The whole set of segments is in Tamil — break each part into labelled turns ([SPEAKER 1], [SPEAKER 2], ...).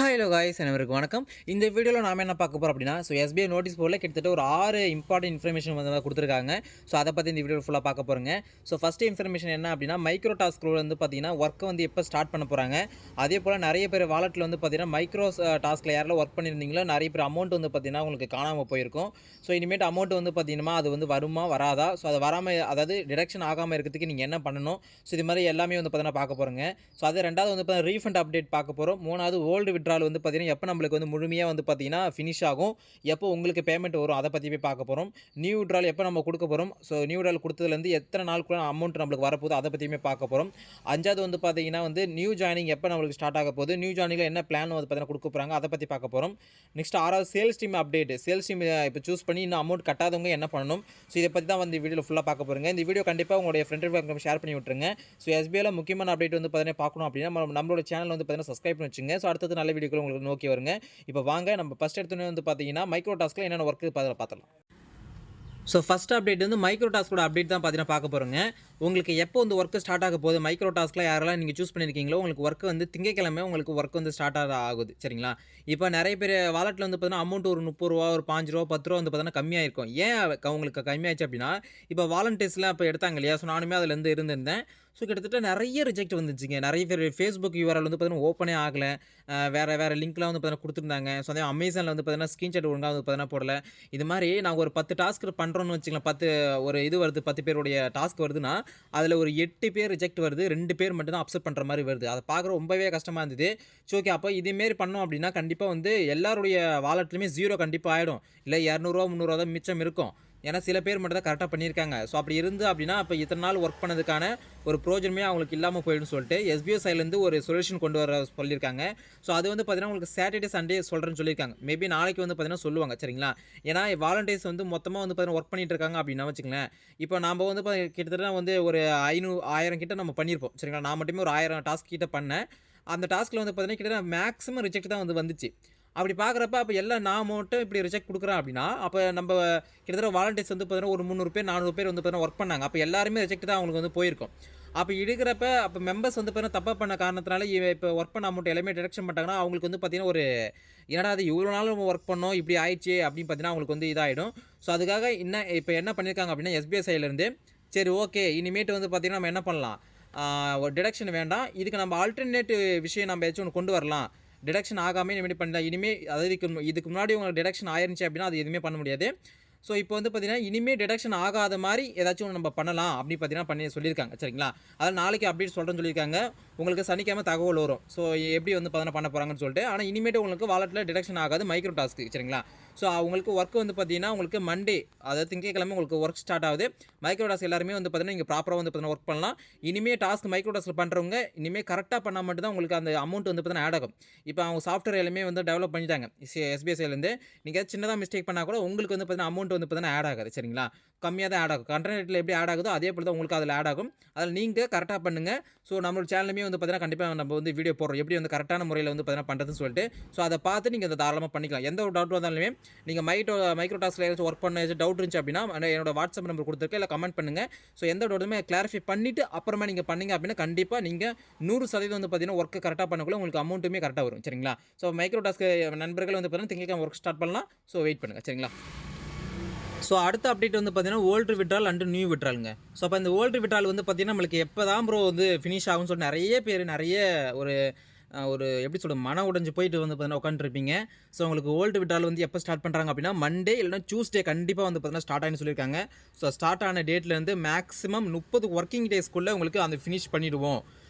[SPEAKER 1] ஹலோ காய்ஸ் அனைவருக்கும் வணக்கம். இந்த வீடியோவில் நாம் என்ன பார்க்க போகிறோம் அப்படின்னா, எஸ்பிஐ நோட்டீஸ் போர்டில் கிட்டத்தட்ட ஒரு 6 இம்பார்ட்டன்ட் இன்ஃபர்மேஷன் வந்து கொடுத்துருக்காங்க. அதை பற்றி இந்த வீடியோ ஃபுல்லாக பார்க்க போகிறோங்க. ஃபஸ்ட்டு இன்ஃபர்மேஷன் என்ன அப்படின்னா, மைக்ரோ டாஸ்க் வந்து பார்த்தீங்கன்னா ஒர்க்கை வந்து எப்போ ஸ்டார்ட் பண்ண போகிறாங்க. அதே போல் நிறைய பேர் வாலெட்டில் வந்து பார்த்தீங்கன்னா மைக்ரோ டாஸ்கில் யாரெல்லாம் ஒர்க் பண்ணியிருந்தீங்களோ நிறைய பேர் அமௌண்ட் வந்து பார்த்தீங்கன்னா உங்களுக்கு காணாமல் போயிருக்கும். இனிமேட்டு அமௌண்ட் வந்து பார்த்தீங்கன்னா அது வந்து வருமா வராதா, அது வராமல் அதாவது டிடக்ஷன் ஆகாமல் இருக்கிறதுக்கு நீங்கள் என்ன பண்ணணும், இது மாதிரி எல்லாமே வந்து பார்த்தீங்கன்னா பார்க்க போகிறோங்க. அது ரெண்டாவது வந்து பார்த்தீங்கன்னா ரீஃபண்ட் அப்டேட் பார்க்க போகிறோம். மூணாவது ஓல்டு விட்ரால் வந்து பார்த்தீங்கன்னா எப்போ நம்மளுக்கு வந்து முழுமையாக வந்து பார்த்தீங்கன்னா ஃபினிஷ் ஆகும், எப்போ உங்களுக்கு பேமெண்ட் வரும், அதை பற்றி போய் பார்க்க போகிறோம். நியூ விட்ரால் எப்போ நம்ம கொடுக்க போகிறோம், நியூ விட்ரால் கொடுத்ததுலேருந்து எத்தனை நாளுக்குள்ள அமௌண்ட் நம்மளுக்கு வரப்போகுது, அதை பற்றியுமே பார்க்க போகிறோம். அஞ்சாவது வந்து பார்த்தீங்கன்னா வந்து நியூ ஜாயினிங் எப்போ நம்மளுக்கு ஸ்டார்ட் ஆக போகுது, நியூ ஜாயினிங்கில் என்ன பிளான் வந்து பார்த்தீங்கன்னா கொடுக்க போகிறாங்க, அதை பற்றி பார்க்க போகிறோம். நெக்ஸ்ட் ஆறாவது sales team update. Sales team இப்போ சூஸ் பண்ணி இன்னும் அமௌண்ட் கட்டாதவங்க என்ன பண்ணணும், இதை பற்றி தான் வந்து வீடியோவில் ஃபுல்லாக பார்க்க போகிறோங்க. இந்த வீடியோ கண்டிப்பாக உங்களுடைய ஃப்ரெண்ட் ஷேர் பண்ணி விட்டுருங்க. எஸ்பிஐயில் முக்கியமான அப்டேட் வந்து பார்த்தீங்கன்னா பார்க்கணும் அப்படின்னா நம்மளோட சேனல் வந்து பார்த்தீங்கன்னா சப்ஸ்கிரைப் பண்ணி வச்சுங்க. அடுத்தது நல்ல வீடியோக்கள் உங்களுக்கு நோக்கி வருங்க. இப்போ வாங்க நம்ம ஃபஸ்ட் எடுத்தோன்னே வந்து பார்த்தீங்கன்னா மைக்ரோ டாஸ்கில் என்னென்ன ஒர்க்கு பார்த்துடலாம். ஃபஸ்ட் அப்டேட் வந்து மைக்ரோ டாஸ்கோட அப்டேட் தான் பார்த்தீங்கன்னா பார்க்க போகிறோங்க. உங்களுக்கு எப்போ வந்து ஒர்க்கு ஸ்டார்ட் ஆக போகுது, மைக்ரோ டாஸ்கில் யாரெல்லாம் நீங்கள் சூஸ் பண்ணியிருக்கீங்களோ உங்களுக்கு ஒர்க்கு வந்து திங்கக்கிழமை உங்களுக்கு ஒர்க் வந்து ஸ்டார்ட் ஆகுது. சரிங்களா? இப்போ நிறைய பேர் வாலெட்டில் வந்து பார்த்தீங்கன்னா அமௌண்ட் ஒரு ரூ. 30 ஒரு ரூ. 5 10 வந்து பார்த்தீங்கன்னா கம்மியாக இருக்கும். ஏன் உங்களுக்கு கம்மியாச்சு அப்படின்னா, இப்போ வாலண்டியர்ஸ்லாம் இப்போ எடுத்தாங்க இல்லையா, நானுமே அதில் இருந்திருந்தேன். கிட்டத்தட்ட நிறைய ரிஜெக்ட் வந்துச்சுங்க. நிறைய பேர் ஃபேஸ்புக் யூஆர்எல் வந்து பார்த்தீங்கன்னா ஓப்பனே ஆகலை. வேறு லிங்க்லாம் வந்து பார்த்தீங்கன்னா கொடுத்துருந்தாங்க. அதே அமேசானில் வந்து பார்த்தீங்கன்னா ஸ்க்ரீன்ஷாட் ஒழுங்காக வந்து பார்த்தீங்கன்னா போடல. இது மாதிரி நாங்கள் ஒரு 10 டாஸ்க் பண்ணுறோன்னு வச்சுக்கலாம். 10 ஒரு இது வருது, 10 பேருடைய டாஸ்க் வருதுன்னா அதில் ஒரு 8 பேர் ரிஜெக்ட் வருது, 2 பேர் மட்டும் தான் அப்செட் பண்ணுற மாதிரி வருது. அதை பார்க்குற ரொம்பவே கஷ்டமாக இருந்தது. ஓகே, அப்போ இதேமாரி பண்ணோம் அப்படின்னா கண்டிப்பாக வந்து எல்லாருடைய வாலெட்லையுமே 0 கண்டிப்பாக ஆகிடும். இல்லை 200 300 தான் மிச்சம் இருக்கும். ஏன்னா சில பேர் மட்டும் தான் கரெக்டாக பண்ணியிருக்காங்க. அப்படி இருந்து அப்படின்னா அப்போ இத்தனை நாள் ஒர்க் பண்ணதுக்கான ஒரு ப்ரோஜனமே அவங்களுக்கு இல்லாமல் போயிடும்னு சொல்லிட்டு எஸ்பிஐ சைட்லேருந்து ஒரு சொல்யூஷன் கொண்டு வர சொல்லியிருக்காங்க. அது வந்து பார்த்தீங்கன்னா உங்களுக்கு சாட்டர்டே சண்டே சொல்கிறேன்னு சொல்லியிருக்காங்க. மேபி நாளைக்கு வந்து பார்த்தீங்கன்னா சொல்லுவாங்க. சரிங்களா? ஏன்னா வாலண்டியர்ஸ் வந்து மொத்தமாக வந்து பார்த்தீங்கன்னா ஒர்க் பண்ணிட்டு இருக்காங்க அப்படின்னா வச்சுங்களேன். இப்போ நம்ம வந்து கிட்டத்தட்ட வந்து ஒரு 1000 கிட்ட நம்ம பண்ணியிருப்போம். சரிங்களா? நான் மட்டுமே ஒரு 1000 டாஸ்க் கிட்ட பண்ணேன். அந்த டாஸ்கில் வந்து பார்த்தீங்கன்னா கிட்டத்தட்ட மேக்ஸிமம் ரிஜெக்ட் தான் வந்துச்சு. அப்படி பார்க்குறப்ப அப்போ எல்லாம் நான் மட்டும் இப்படி ரிஜெக்ட் கொடுக்குறேன் அப்படின்னா, அப்போ நம்ம கிட்டத்தட்ட வாலண்டியர்ஸ் வந்து பார்த்தீங்கன்னா ஒரு 300 பேர் 400 பேர் வந்து பார்த்தீங்கன்னா ஒர்க் பண்ணாங்க. அப்போ எல்லாருமே ரிஜெக்ட் தான் அவங்களுக்கு வந்து போயிருக்கும். அப்போ எடுக்கிறப்ப அப்போ மெம்பர்ஸ் வந்து பார்த்தீங்கன்னா தப்பாக பண்ண காரணத்தினால இப்போ ஒர்க் பண்ண அமௌண்ட் எல்லாமே டிடக்ஷன் பண்ணிட்டாங்கன்னா அவங்களுக்கு வந்து பார்த்தீங்கன்னா ஒரு என்னடா அது இவ்வளோ நாள் நம்ம ஒர்க் பண்ணோம் இப்படி ஆயிடுச்சு அப்படின்னு பார்த்தீங்கன்னா அவங்களுக்கு வந்து இதாகிடும். அதுக்காக இப்போ என்ன பண்ணியிருக்காங்க அப்படின்னா எஸ்பிஐ சைட்லேருந்து சரி ஓகே இனிமேட்டு வந்து பார்த்தீங்கன்னா நம்ம என்ன பண்ணலாம், ஒரு டிடக்ஷன் வேண்டாம், இதுக்கு நம்ம ஆல்டர்னேட் விஷயம் நம்ம ஏதாச்சும் ஒன்று கொண்டு வரலாம். டிடக்ஷன் ஆகாமல் இனிமேல் பண்ணலாம். அதாவது இதுக்கு முன்னாடி உங்களுக்கு டிடக்ஷன் ஆயிருந்துச்சு அப்படின்னா அது எதுவுமே பண்ண முடியாது. இப்போ வந்து பார்த்தீங்கன்னா இனிமேல் டிடக்ஷன் ஆகாத மாதிரி ஏதாச்சும் ஒன்று நம்ம பண்ணலாம் அப்படின்னு பார்த்தீங்கன்னா பண்ணி சொல்லியிருக்காங்க. சரிங்களா? அதாவது நாளைக்கு அப்டேட் சொல்கிறேன்னு சொல்லியிருக்காங்க. உங்களுக்கு சனிக்கிழமை தகவல் வரும். எப்படி வந்து பார்த்தீங்கன்னா பண்ண போகிறாங்கன்னு சொல்லிட்டு. ஆனால் இனிமேட்டு உங்களுக்கு வாலெட்டில் டிடக்ஷன் ஆகாது மைக்ரோ டாஸ்க்கு. சரிங்களா? அவங்களுக்கு ஒர்க் வந்து பார்த்தீங்கன்னா உங்களுக்கு மண்டே அதாவது திங்கட்கிழமை உங்களுக்கு ஒர்க் ஸ்டார்ட் ஆகுது. மைக்ரோ டாஸ்க் எல்லாருமே வந்து பார்த்தீங்கன்னா நீங்கள் ப்ராப்பராக வந்து பார்த்தீங்கன்னா ஒர்க் பண்ணலாம். இனிமேல் டாஸ்க் மைக்ரோ டாஸ்க் பண்ணுறவங்க இனிமேல் கரெக்டாக பண்ணால் மட்டும் தான் உங்களுக்கு அந்த அமௌண்ட் வந்து பார்த்தீங்கன்னா ஆட் ஆகும். இப்போ அவங்க சாஃப்ட்வேர் எல்லாமே வந்து டெவலப் பண்ணிட்டாங்க எஸ்பிஐ சைட்லேருந்து. நீங்கள் சின்னதாக மிஸ்டேக் பண்ணால் கூட உங்களுக்கு வந்து பார்த்தீங்கன்னா அமௌண்ட் வந்து பார்த்தீங்கன்னா ஆட் ஆகாது. சரிங்களா? கம்மியாக தான் ஆட் ஆகும். கண்டென்ட்டில் எப்படி ஆட் ஆகுதோ அதே போல் தான் உங்களுக்கு அதில் ஆட் ஆகும். அதில் நீங்கள் கரெக்டாக பண்ணுங்கள். நம்மளோட சேனலுமே வந்து பார்த்தீங்கன்னா கண்டிப்பாக நம்ம வந்து வீடியோ போடுறோம் எப்படி வந்து கரெக்டான முறையில் வந்து பார்த்தீங்கன்னா பண்ணுறதுன்னு சொல்லிட்டு. அதை பார்த்து நீங்கள் அதை தாராளமாக பண்ணிக்கலாம். எந்த ஒரு டவுட் வந்தாலுமே நீங்கள் மைக்ரோ டாஸ்கில் ஏதாச்சும் ஒர்க் பண்ண ஏதாச்சும் டவுட் இருந்துச்சு அப்படின்னா என்னோட வாட்ஸ்அப் நம்பர் கொடுத்துருக்கேன், இல்லை கமெண்ட் பண்ணுங்கள். எந்த டவுட்டுமே கிளாரிஃபை பண்ணிவிட்டு அப்புறமா நீங்கள் பண்ணீங்க அப்படின்னா கண்டிப்பாக நீங்கள் 100% வந்து பார்த்தீங்கன்னா ஒர்க்கு கரெக்டாக பண்ணக்குள்ள உங்களுக்கு அமௌண்ட்டுமே கரெக்டாக வரும். சரிங்களா? மைக்ரோ டாஸ்க் நண்பர்கள் வந்து பார்த்தீங்கன்னா திங்கட்கிழமை ஒர்க் ஸ்டார்ட் பண்ணலாம். வெயிட் பண்ணுங்கள். சரிங்களா? அடுத்த அப்டேட் வந்து பார்த்தீங்கன்னா ஓல்டு விட்ரால் அண்ட் நியூ விட்ராலுங்க. அப்போ இந்த ஓல்டு விட்ரால் வந்து பார்த்தீங்கன்னா நம்மளுக்கு எப்போ தான் ப்ரோ வந்து ஃபினிஷ் ஆகும்னு சொல்லிட்டு நிறைய பேர் ஒரு ஒரு எப்படி சொல்கிறது மன உடைஞ்சு போயிட்டு வந்து பார்த்தீங்கன்னா உட்காந்துருப்பீங்க. உங்களுக்கு ஓல்டு விட்ரால் வந்து எப்போ ஸ்டார்ட் பண்ணுறாங்க அப்படின்னா மண்டே இல்லைனா டியூஸ்டே கண்டிப்பாக வந்து பார்த்தீங்கன்னா ஸ்டார்ட் ஆகின்னு சொல்லியிருக்காங்க. ஸ்டார்ட் ஆன டேட்லேருந்து மேக்ஸிமம் 30 ஒர்க்கிங் டேஸ்க்குள்ளே உங்களுக்கு அந்த ஃபினிஷ் பண்ணிவிடுவோம்.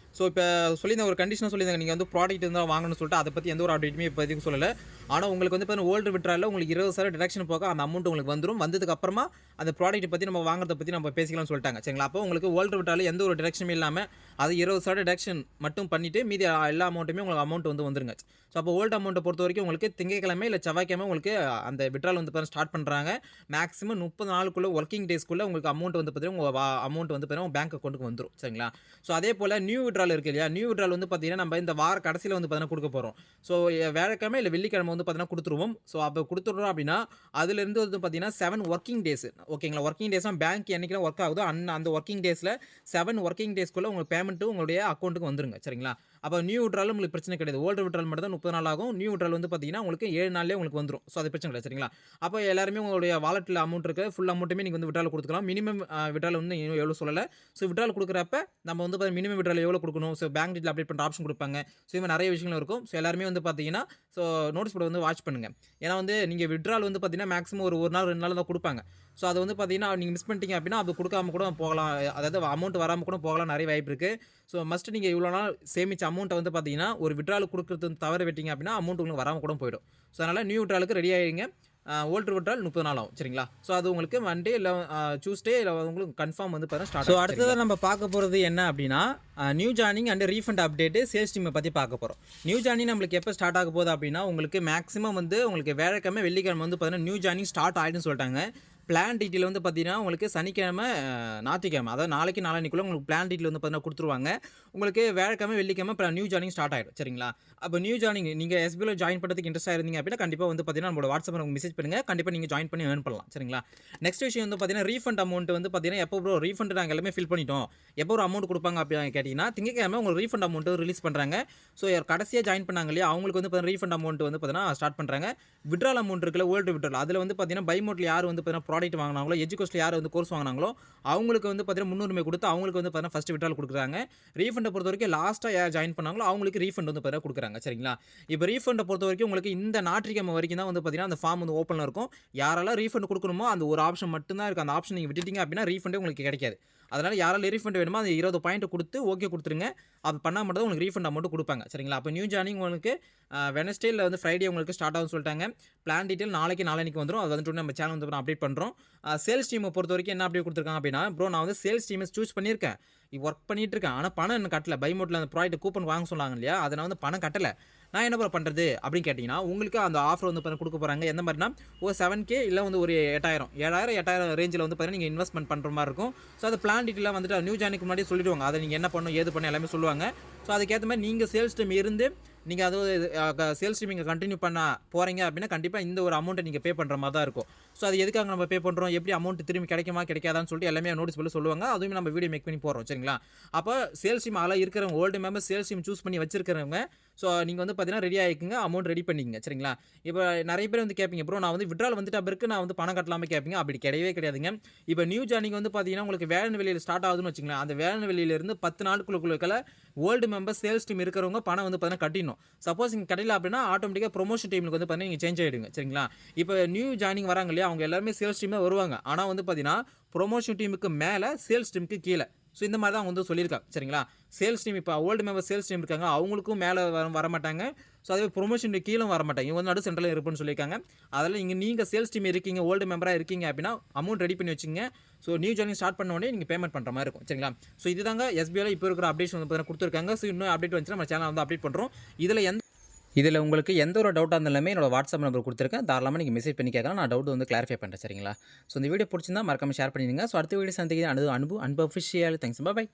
[SPEAKER 1] இப்போ சொல்லியிருந்த ஒரு கண்டிஷனாக சொல்லியிருந்தாங்க, நீங்கள் வந்து ப்ராடக்ட் இருந்தால் வாங்கணும்னு சொல்லிட்டு அதை பற்றி எந்த ஒரு அப்டேட்டுமே இப்போதைக்கு சொல்லலை. ஆனால் உங்களுக்கு வந்து பார்த்தீங்கன்னா ஓல்டு விட்ராலில் உங்களுக்கு 20% டிடக்ஷன் போக அந்த அமௌண்ட் உங்களுக்கு வந்துடும். வந்ததுக்கப்புறமா அந்த ப்ராடக்ட் பற்றி நம்ம வாங்குறத பற்றி நம்ம பேசிக்கலாம்னு சொல்லிட்டாங்க. சரிங்களா? அப்போ உங்களுக்கு ஓல்டு விட்ராலில் எந்த ஒரு டிடக்ஷனுமே இல்லாமல் அது 20% டிடக்ஷன் மட்டும் பண்ணிவிட்டு மீதி எல்லா அமௌண்ட்டுமே உங்களுக்கு அமௌண்ட் வந்து வந்துருங்க. அப்போ ஓல்டு அமௌண்ட்டை பொறுத்த வரைக்கும் உங்களுக்கு திங்கட்கிழமை இல்லை செவ்வாய்க்கிழமை உங்களுக்கு அந்த விட்ரால் வந்து பார்த்தீங்கன்னா ஸ்டார்ட் பண்ணுறாங்க. மேக்ஸிமம் 30 நாளுக்குள்ளே ஒர்க்கிங் டேஸ்க்குள்ளே உங்களுக்கு அமௌண்ட் வந்து பார்த்தீங்கன்னா உங்கள் அமௌண்ட் வந்து பார்த்தீங்கன்னா பேங்க் அக்கௌண்ட்டுக்கு வந்துடும். சரிங்களா? அதே போல் நியூ விட்ரால் இருக்குது இல்லையா, நியூ விட்ரால் வந்து பார்த்தீங்கன்னா நம்ம இந்த வார கடைசியில் வந்து பார்த்தீங்கன்னா கொடுக்க போகிறோம். வியாழக்கிழமை இல்லை வெள்ளிக்கிழமை வந்து பார்த்தீங்கன்னா கொடுத்துருவோம். அப்போ கொடுத்துட்றோம் அப்படின்னா அதுலேருந்து வந்து பார்த்தீங்கன்னா 7 ஒர்க்கிங் டேஸ். ஓகேங்களா? ஒர்க்கிங் டேஸ்னால் பேங்க் என்றைக்கு ஒர்க் ஆகுதோ அந்த ஒர்க்கிங் டேஸில் 7 ஒர்க்கிங் டேஸ்க்குள்ளே உங்களுக்கு பேமெண்ட்டு உங்களுடைய அக்கௌண்ட்டுக்கு வந்துருங்க. சரிங்களா? அப்போ நியூ விட்ரால் உங்களுக்கு பிரச்சனை கிடையாது. ஓல்டு விட்ரால் மட்டும் தான் 30 நாள் ஆகும். நியூ விட்ரால் வந்து பார்த்தீங்கன்னா உங்களுக்கு 7 நாள்லேயே உங்களுக்கு வந்துரும். ஸோ அது பிரச்சனை கிடையாது. சரிங்களா? அப்போ எல்லாருமே உங்களுடைய வாலெட்டில் அமௌண்ட் இருக்க ஃபுல் அமௌண்ட்டுமே நீங்க வந்து விட்ரால் குடுத்துக்கலாம். மினிமம் விட்ரால் வந்து இன்னும் எவ்வளோ சொல்லல. ஸோ விட்ரால் குடுக்குறப்ப நம்ம வந்து மினிமம் விட்ரால் எவ்வளோ குடுக்கணும், ஸோ பேங்க் டீட்டெயில் அப்டேட் பண்ற ஆப்ஷன் குடுப்பாங்க. ஸோ இது மாதிரி நிறைய விஷயங்கள் இருக்கும். ஸோ எல்லாருமே வந்து பார்த்தீங்கன்னா, ஸோ நோட்டீஸ் போர்ட வந்து வாட்ச் பண்ணுங்க. ஏன்னா வந்து நீங்க விட்ரால் வந்து பார்த்தீங்கன்னா மேக்ஸிமம் ஒரு 1 நாள் 2 நாள் தான் குடுப்பாங்க. ஸோ அது வந்து பார்த்தீங்கன்னா, நீங்க மிஸ் பண்ணிட்டீங்க அப்படின்னா, அது குடுக்காம கூட போகலாம். அதாவது அமௌண்ட் வராம கூட போகலாம். நிறைய வாய்ப்பு இருக்கு. ஸோ மஸ்ட் நீங்க இவ்வளோ நாள் சேமிச்ச அமௌண்ட்ட வந்து பார்த்தீங்கன்னா, ஒரு விட்ரால் குடுக்குறது தவற விட்டீங்க அப்படின்னா, அமௌண்ட் உங்களுக்கு வராம கூட போயிடும். ஸோ அதனால நியூ விட்ராலுக்கு ரெடி ஆயிடுங்க. ஓல்டர் விட்ரால் 30 நாள் ஆகும். சரிங்களா? ஸோ அது உங்களுக்கு மண்டே இல்ல டியூஸ்டே இல்ல உங்களுக்கு கன்ஃபார்ம் வந்து பார்த்தீங்கன்னா ஸ்டார்ட் ஆகும். ஸோ அடுத்ததா நம்ம பார்க்க போறது என்ன அப்படின்னா, new joining and refund update sales டீமை பத்தி பார்க்க போறோம். நியூ ஜாயினிங் நம்மளுக்கு எப்போ ஸ்டார்ட் ஆக போகுது அப்படின்னா, உங்களுக்கு மேக்ஸிமம் வந்து உங்களுக்கு வியாழக்கிழமை, வெள்ளிக்கிழமை வந்து பார்த்தீங்கன்னா நியூ ஜாயினிங் ஸ்டார்ட் ஆயிடும்னு சொல்லிட்டாங்க. பிளான் டீட்டெயில் வந்து பார்த்தீங்கன்னா, உங்களுக்கு சனிக்கிழமை, ஞாயிற்றுக்கிழமை அதாவது நாளைக்கு நாளான்னைக்குள்ள உங்களுக்கு பிளான் டீட்டெயில் வந்து பார்த்தீங்கன்னா குடுத்துருவாங்க. உங்களுக்கு வியாழக்கிழமை, வெள்ளிக்கிழமை நியூ ஜாயினிங் ஸ்டார்ட் ஆயிடும். சரிங்களா? அப்போ நியூ ஜாயினிங் நீங்க எஸ்பிஐல ஜாயின் பண்ணுறதுக்கு இன்ட்ரெஸ்ட் இருந்தீங்க அப்படின்னா, கண்டிப்பா வந்து பார்த்தீங்கன்னா நம்மளோட வாட்ஸ்அப்ல மெசேஜ் பண்ணுங்க. கண்டிப்பா நீங்க ஜாயின் பண்ணி ஏர்ன் பண்ணலாம். சரிங்களா? நெக்ஸ்ட் விஷயம் வந்து பார்த்தீங்கன்னா, ரீஃபண்ட் அமௌண்ட் வந்து பார்த்தீங்கன்னா, எப்போ ப்ரோ ரீஃபண்ட் நாங்க எல்லாமே ஃபில் பண்ணிட்டோம். எப்போ ஒரு அமௌண்ட் குடுப்பாங்க அப்படின்னு கேட்டீங்கன்னா, திங்கட்கிழமை உங்களுக்கு ரீஃபண்ட் அமௌண்ட் ரிலீஸ் பண்றாங்க. ஸோ கடைசியா ஜாயின் பண்ணாங்க இல்லையா, அவங்களுக்கு வந்து பார்த்தீங்கன்னா ரீஃபண்ட் அமௌண்ட் வந்து பார்த்தீங்கன்னா ஸ்டார்ட் பண்றாங்க. விட்ரால் அமௌண்ட் இருக்குல்ல, ஓல்டு விட்ரால் அதுல வந்து பார்த்தீங்கன்னா பை மோட்ல யார் வந்து பார்த்தீங்கன்னா ப்ராடக்ட் வாங்குனாங்களோ, எஜுகோஸ்ட்ல யார் வந்து கோர்ஸ் வாங்குனாங்களோ, அவங்களுக்கு வந்து பார்த்தீங்கன்னா முன்னுரிமை கொடுத்து அவங்களுக்கு வந்து பார்த்தீங்கன்னா ஃபர்ஸ்ட் விட்ரால் குடுக்குறாங்க. ரீஃபண்ட பொறுத்தவரைக்கும் லாஸ்ட்டா யார் ஜாயின் பண்ணாங்களோ அவங்களுக்கு ரீஃபண்ட் வந்து பார்த்தீங்கன்னா குடுக்குறாங்க. சரிங்களா? இப்போ ரீஃபண்ட பொறுத்தவரைக்கும் உங்களுக்கு இந்த ஞாயிற்றுக்கிழமை வரைக்கும் தான் வந்து பார்த்தீங்கன்னா அந்த ஃபார்ம் வந்து ஓப்பன்ல இருக்கும். யாரெல்லாம் ரீஃபண்ட் குடுக்கணுமோ அந்த ஒரு ஆப்ஷன் மட்டும் தான் இருக்கு. அந்த ஆப்ஷன் நீங்க விட்டுட்டீங்க அப்படின்னா ரீஃபண்டே உங்களுக்கு கிடைக்காது. அதனால யாரெல்லாம் ரீஃபண்ட் வேணுமோ அந்த 20 பாயிண்ட் குடுத்து ஓகே குடுத்துருங்க. அது பண்ணா மட்டும் தான் உங்களுக்கு ரீஃபண்ட் அமௌண்ட் குடுப்பாங்க. சரிங்களா? அப்போ நியூ ஜாயினிங் உங்களுக்கு வெட்னஸ்டே இல்ல வந்து ஃப்ரைடே உங்களுக்கு ஸ்டார்ட் ஆகும்னு சொல்லிட்டாங்க. பிளான் டீட்டெயில் நாளைக்கு நாளான்னைக்கு வந்துரும். அது வந்துட்டு நம்ம சேனல் வந்து அப்டேட் பண்றோம். சேல்ஸ் டீமை பொறுத்தவரைக்கும் என்ன அப்டேட் குடுத்துருக்காங்க அப்படின்னா, ப்ரோ நான் வந்து சேல்ஸ் டீமை சூஸ் பண்ணியிருக்கேன். ஒர்க் பண்ணிட்டு இருக்கேன். ஆனா பணம் இன்னும் கட்டல. பை மோட்ல அந்த ப்ராடக்ட் கூப்பன் வாங்க சொன்னாங்க இல்லையா, அத நான் வந்து பணம் கட்டல. நான் என்ன ப்ரோ பண்றது அப்படின்னு கேட்டீங்கன்னா, உங்களுக்கு அந்த ஆஃபர் வந்து குடுக்க போறாங்க. எந்த மாதிரினா, ஒரு 7K இல்ல வந்து ஒரு 8,000 8,000 ரேஞ்சில வந்து பார்த்தீங்கன்னா நீங்க இன்வெஸ்ட்மென்ட் பண்ற மாரி இருக்கும். ஸோ அது பிளான் டீட்டெயிலா வந்துட்டு நியூ ஜாயினுக்கு முன்னாடியே சொல்லிடுவாங்க. அத நீங்க என்ன பண்ணணும், ஏது பண்ணணும் எல்லாமே சொல்லுவாங்க. ஸோ அதுக்கேத்த மாரி நீங்க சேல்ஸ் டீம் இருந்து நீங்க அது சேல்ஸ் டீம் நீங்க கன்டின்யூ பண்ண போறீங்க அப்படின்னா, கண்டிப்பா இந்த ஒரு அமௌண்ட்ட நீங்க பே பண்ற மாரி தான் இருக்கும். ஸோ அது எதுக்காக நம்ம பே பண்றோம், எப்படி அமௌண்ட் திரும்பி கிடைக்குமா, கிடைக்காதான்னு சொல்லிட்டு எல்லாமே நோட்டீஸ் போர்ட்ல சொல்லுவாங்க. அதுவுமே நம்ம வீடியோ மேக் பண்ணி போடுறோம். சரிங்களா? அப்ப சேல்ஸ் டீம் ஆளா இருக்கிறவங்க, old member sales team choose பண்ணி வச்சிருக்கிறவங்க, ஸோ நீங்க வந்து பார்த்தீங்கன்னா ரெடி ஆயிக்குங்க. அமௌண்ட் ரெடி பண்ணிக்கங்க. சரிங்களா? இப்போ நிறைய பேர் வந்து கேட்பீங்க, ப்ரோ நான் வந்து விட்ரால் வந்துட்ட பிறகு நான் வந்து பணம் கட்டலாமா கேட்பீங்க. அப்படி கிடையவே கிடையாதுங்க. இப்போ நியூ ஜாயினிங் வந்து பார்த்தீங்கன்னா உங்களுக்கு வேலன்வெளியில ஸ்டார்ட் ஆகுதுன்னு வச்சுக்கங்களேன். அந்த வேலன்வெளியில இருந்து 10 நாளுக்குள்ள ஓல்டு மெம்பர் சேல்ஸ் டீம் இருக்கிறவங்க பணம் வந்து பார்த்தீங்கன்னா கட்டிடணும். சப்போஸ் இங்க கட்டல அப்படின்னா ஆட்டோமேட்டிக்கா ப்ரொமோஷன் டீமுக்கு வந்து பார்த்தீங்கன்னா நீங்க சேஞ்ச் ஆயிடுங்க. சரிங்களா? இப்போ நியூ ஜாயினிங் வராங்க இல்லையா, அவங்க எல்லாருமே சேல்ஸ் டீம் வருவாங்க. ஆனா வந்து பார்த்தீங்கன்னா ப்ரொமோஷன் டீமுக்கு மேல சேல்ஸ் டீமுக்கு கீழ. ஸோ இந்த மாதிரி தான் அவங்க வந்து சொல்லியிருக்காங்க. சரிங்களா? சேல்ஸ் டீம் இப்போ ஓல்டு மெம்பர் சேல்ஸ் டீம் இருக்காங்க. அவங்களுக்கும் மேலே வரமாட்டாங்க. ஸோ அதே ப்ரொமோஷன் கீழே வரமாட்டாங்க. இவங்க வந்து நடு சென்டரில் இருப்பேன்னு சொல்லியிருக்காங்க. அதில் நீங்கள் சேல்ஸ் டீம் இருக்கீங்க, ஓல்டு மெம்பராக இருக்கீங்க அப்படின்னா அமௌண்ட் ரெடி பண்ணி வச்சுங்க. ஸோ நியூ ஜாயினிங் ஸ்டார்ட் பண்ண உடனே நீங்கள் பேமெண்ட் பண்ணுற மாதிரி இருக்கும். சரிங்களா? ஸோ இதுதாங்க எஸ்பிஐல இப்போ இருக்கிற அப்டேஷன் வந்து பார்த்தீங்கன்னா கொடுத்துருக்காங்க. ஸோ இன்னும் அப்டேட் வந்துச்சுன்னா நம்ம சேனல் வந்து அப்டேட் பண்ணுறோம். இதில் உங்களுக்கு எந்த ஒரு டவுட்டாக இருந்தாலுமே என்னோட வாட்ஸ்அப் நம்பர் கொடுத்துருக்கேன். தாராளமாக நீங்கள் மெசேஜ் பண்ணி கேட்கலாம். நான் டவுட் வந்து கிளாரிஃபை பண்ணுறேன். சரிங்களா? ஸோ இந்த வீடியோ பிடிச்சிருந்தா மறக்காம ஷேர் பண்ணிடுங்க. ஸோ அடுத்த வீடியோ சந்திக்க அன்பு அன்பு அன்பு அஃபிஷியல். தேங்க்ஸ். பாய்.